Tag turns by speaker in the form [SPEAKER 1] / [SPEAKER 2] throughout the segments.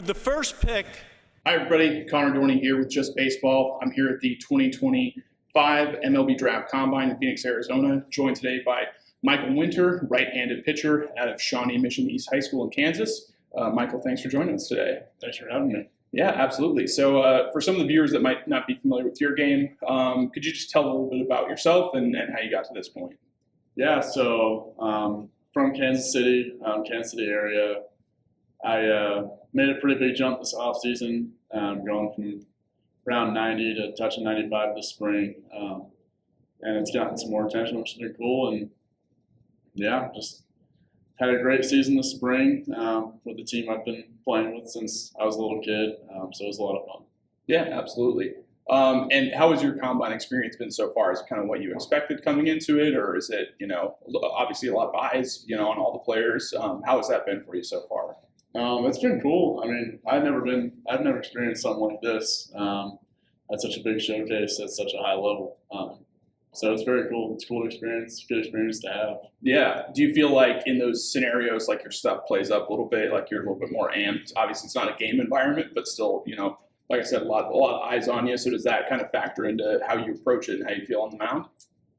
[SPEAKER 1] the first pick.
[SPEAKER 2] Hi, everybody. Conor Dorney here with Just Baseball. I'm here at the 2025 MLB Draft Combine in Phoenix, Arizona, joined today by Michael Winter, right-handed pitcher out of Shawnee Mission East High School in Kansas. Michael, thanks for joining us today.
[SPEAKER 3] Thanks for having me.
[SPEAKER 2] Yeah, absolutely. So for some of the viewers that might not be familiar with your game, could you just tell a little bit about yourself and how you got to this point?
[SPEAKER 3] Yeah, so from Kansas City, Kansas City area, I made a pretty big jump this offseason, going from around 90 to touching 95 this spring. And it's gotten some more attention, which has been cool. And yeah, just had a great season this spring with the team I've been playing with since I was a little kid. So it was a lot of fun.
[SPEAKER 2] Yeah, absolutely. And how has your combine experience been so far? Is it kind of what you expected coming into it, or is it, obviously a lot of eyes, on all the players? How has that been for you so far?
[SPEAKER 3] It's been cool. I mean, I've never experienced something like this at such a big showcase at such a high level. So it's very cool. It's a cool experience, good experience to have.
[SPEAKER 2] Yeah. Do you feel like in those scenarios, like your stuff plays up a little bit, like you're a little bit more amped? Obviously, it's not a game environment, but still, like I said, a lot of eyes on you. So does that kind of factor into how you approach it and how you feel on the mound?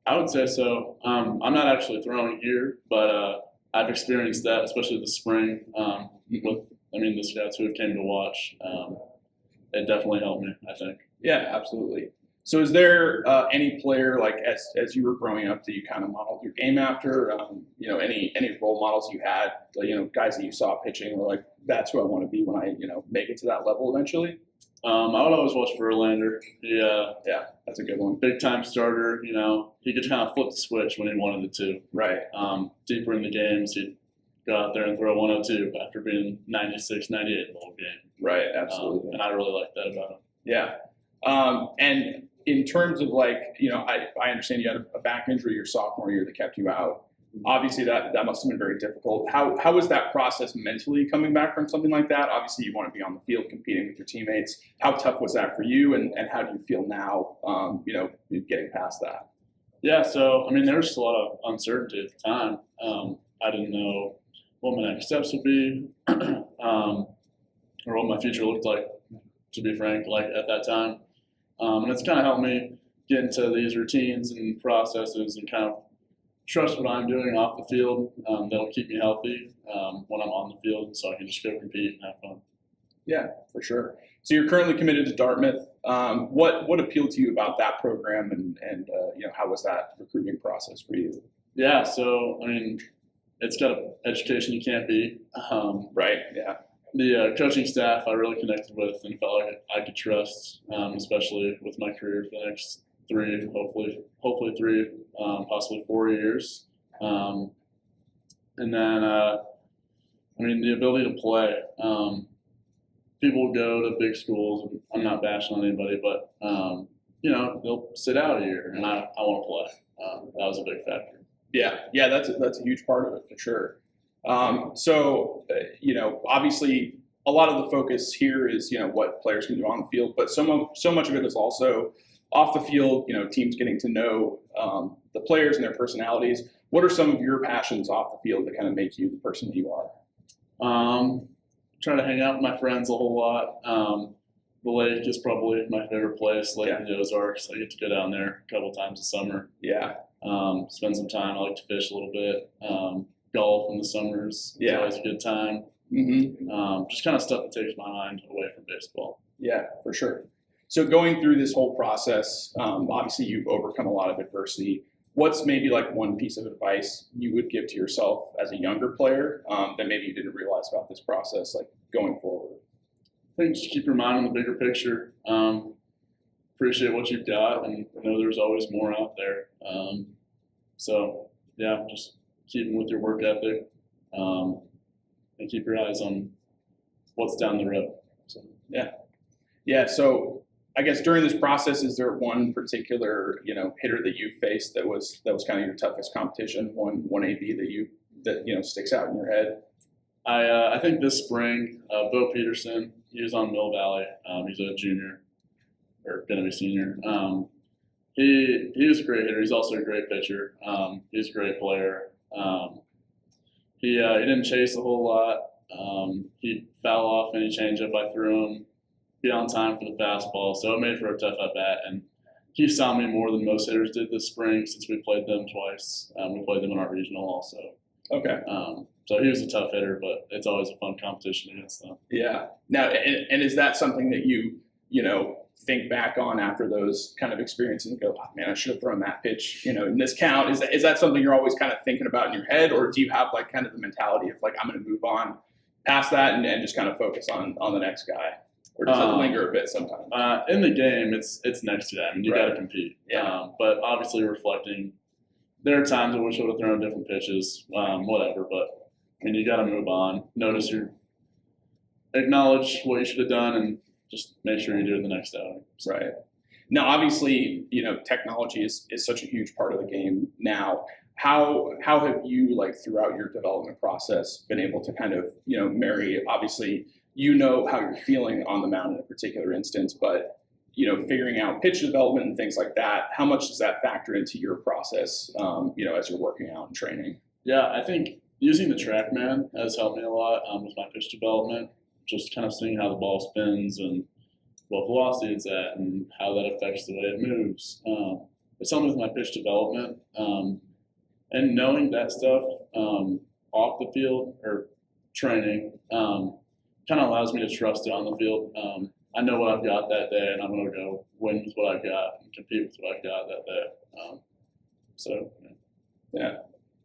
[SPEAKER 3] I would say so. I'm not actually throwing here, but I've experienced that, especially this spring with the scouts who have came to watch. It definitely helped me, I think.
[SPEAKER 2] Yeah, absolutely. So is there any player, like as you were growing up, that you kind of modeled your game after? Any role models you had, guys that you saw pitching were like, that's who I want to be when I, make it to that level eventually?
[SPEAKER 3] I would always watch Verlander.
[SPEAKER 2] Yeah, that's a good one.
[SPEAKER 3] Big time starter. He could kind of flip the switch when he wanted to.
[SPEAKER 2] Right.
[SPEAKER 3] Deeper in the games, he'd go out there and throw 102 after being 96, 98 the whole game.
[SPEAKER 2] Right. Absolutely.
[SPEAKER 3] And I really like that about him.
[SPEAKER 2] Yeah. And in terms of I understand you had a back injury your sophomore year that kept you out. Obviously, that must have been very difficult. How was that process mentally coming back from something like that? Obviously, you want to be on the field competing with your teammates. How tough was that for you, and how do you feel now, getting past that?
[SPEAKER 3] Yeah, so, there was just a lot of uncertainty at the time. I didn't know what my next steps would be or what my future looked like, to be frank, at that time. And it's kind of helped me get into these routines and processes and kind of trust what I'm doing off the field. That'll keep me healthy when I'm on the field, so I can just go compete and have fun.
[SPEAKER 2] Yeah, for sure. So you're currently committed to Dartmouth. What appealed to you about that program, and how was that recruiting process for you?
[SPEAKER 3] Yeah, so it's got an education you can't beat.
[SPEAKER 2] Right. Yeah.
[SPEAKER 3] The coaching staff I really connected with and felt like I could trust, especially with my career for the next hopefully 3, possibly 4 years. And then, the ability to play. People go to big schools. I'm not bashing on anybody, but, they'll sit out a year, and I want to play. That was a big factor.
[SPEAKER 2] Yeah, that's a huge part of it for sure. So obviously a lot of the focus here is, what players can do on the field, but so much of it is also off the field, teams getting to know the players and their personalities. What are some of your passions off the field that kind of make you the person that you are?
[SPEAKER 3] Try to hang out with my friends a whole lot. The lake is probably my favorite place, Lake in the Ozarks. I get to go down there a couple times a summer.
[SPEAKER 2] Yeah.
[SPEAKER 3] Spend some time. I like to fish a little bit. Golf in the summers. It's always a good time.
[SPEAKER 2] Mm-hmm.
[SPEAKER 3] Just kind of stuff that takes my mind away from baseball.
[SPEAKER 2] Yeah, for sure. So going through this whole process, obviously you've overcome a lot of adversity. What's maybe like one piece of advice you would give to yourself as a younger player that maybe you didn't realize about this process, like going forward?
[SPEAKER 3] I think just keep your mind on the bigger picture. Appreciate what you've got, and know there's always more out there. Just keep with your work ethic, and keep your eyes on what's down the road. So,
[SPEAKER 2] yeah. So I guess during this process, is there one particular hitter that you faced that was kind of your toughest competition? One AB that sticks out in your head?
[SPEAKER 3] I think this spring, Bo Peterson. He was on Mill Valley. He's a junior, or going to be senior. He was a great hitter. He's also a great pitcher. He's a great player. He didn't chase a whole lot. He foul off any changeup I threw him, be on time for the fastball. So it made for a tough at bat. And he saw me more than most hitters did this spring since we played them twice. We played them in our regional also.
[SPEAKER 2] Okay.
[SPEAKER 3] So he was a tough hitter, but it's always a fun competition against them.
[SPEAKER 2] Yeah. Now, and is that something that you think back on after those kind of experiences and go, oh, man, I should have thrown that pitch, in this count? Is that something you're always kind of thinking about in your head, or do you have like kind of the mentality of like, I'm going to move on past that and just kind of focus on the next guy? Or does it linger a bit sometimes?
[SPEAKER 3] In the game, it's next to that. I mean, you got to compete.
[SPEAKER 2] Yeah.
[SPEAKER 3] But obviously reflecting, there are times I wish I would have thrown different pitches, whatever. But, I mean, you got to move on. Acknowledge what you should have done and just make sure you do it the next outing.
[SPEAKER 2] Right. Now, obviously, technology is such a huge part of the game now. How have you, like, throughout your development process, been able to kind of, marry, obviously, how you're feeling on the mound in a particular instance, but, figuring out pitch development and things like that, how much does that factor into your process, as you're working out and training?
[SPEAKER 3] Yeah, I think using the TrackMan has helped me a lot with my pitch development, just kind of seeing how the ball spins and what velocity it's at and how that affects the way it moves. It's helped with my pitch development. And knowing that stuff off the field or training kind of allows me to trust it on the field. I know what I've got that day, and I'm going to go win with what I've got and compete with what I've got that day.
[SPEAKER 2] Yeah.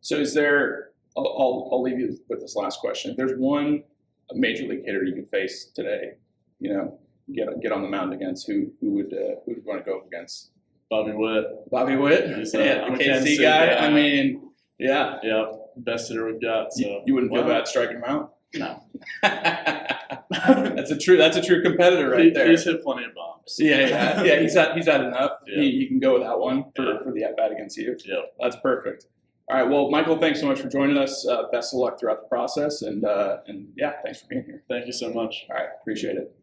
[SPEAKER 2] So is there? I'll leave you with this last question. If there's one major league hitter you could face today, get on the mound against, who would you want to go up against?
[SPEAKER 3] Bobby Witt.
[SPEAKER 2] Bobby Witt?
[SPEAKER 3] He's
[SPEAKER 2] the KC guy? I mean, yeah.
[SPEAKER 3] Yeah, best hitter we've got. So
[SPEAKER 2] you wouldn't feel bad striking him out?
[SPEAKER 3] No.
[SPEAKER 2] That's a true competitor right there.
[SPEAKER 3] He's hit plenty of bombs.
[SPEAKER 2] Yeah. He's had enough.
[SPEAKER 3] Yeah.
[SPEAKER 2] He can go with that one for the at bat against you.
[SPEAKER 3] Yeah.
[SPEAKER 2] That's perfect. All right. Well, Michael, thanks so much for joining us. Best of luck throughout the process, and yeah, thanks for being here.
[SPEAKER 3] Thank you so much.
[SPEAKER 2] All right. Appreciate it.